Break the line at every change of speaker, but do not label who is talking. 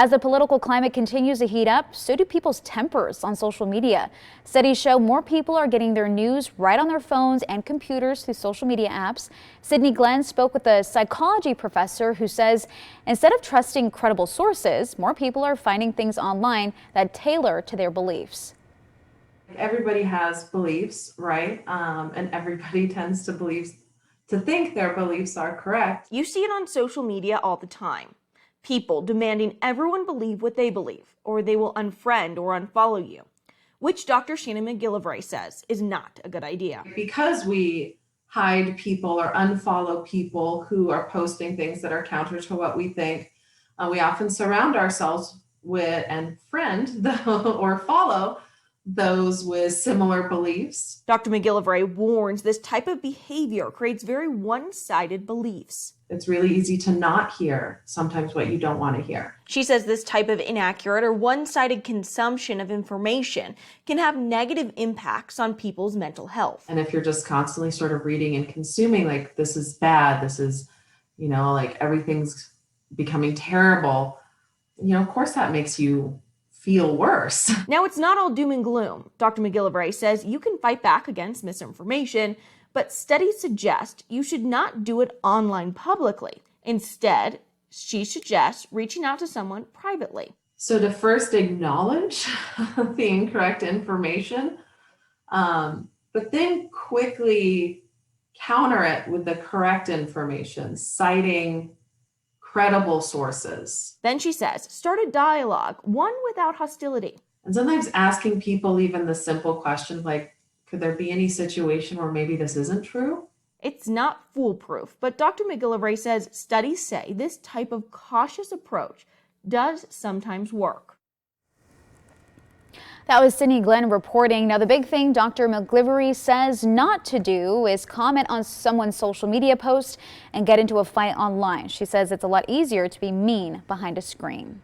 As the political climate continues to heat up, so do people's tempers on social media. Studies show more people are getting their news right on their phones and computers through social media apps. Sydney Glenn spoke with a psychology professor who says instead of trusting credible sources, more people are finding things online that tailor to their beliefs.
Everybody has beliefs, right? And everybody tends to think their beliefs are correct.
You see it on social media all the time. People demanding everyone believe what they believe, or they will unfriend or unfollow you, which Dr. Shannon McGillivray says is not a good idea.
Because we hide people or unfollow people who are posting things that are counter to what we think, we often surround ourselves with and friend or follow those with similar beliefs.
Dr. McGillivray warns this type of behavior creates very one-sided beliefs.
It's really easy to not hear sometimes what you don't want to hear.
She says this type of inaccurate or one-sided consumption of information can have negative impacts on people's mental health.
And if you're just constantly sort of reading and consuming, like, this is bad, this is, like everything's becoming terrible, of course that makes you feel worse.
Now, it's not all doom and gloom. Dr. McGillivray says you can fight back against misinformation, but studies suggest you should not do it online publicly. Instead, she suggests reaching out to someone privately.
So to first acknowledge the incorrect information, but then quickly counter it with the correct information, citing credible sources.
Then she says, start a dialogue, one without hostility.
And sometimes asking people even the simple question, like, could there be any situation where maybe this isn't true?
It's not foolproof, but Dr. McGillivray says studies say this type of cautious approach does sometimes work.
That was Sydney Glenn reporting. Now, the big thing Dr. McGillivray says not to do is comment on someone's social media post and get into a fight online. She says it's a lot easier to be mean behind a screen.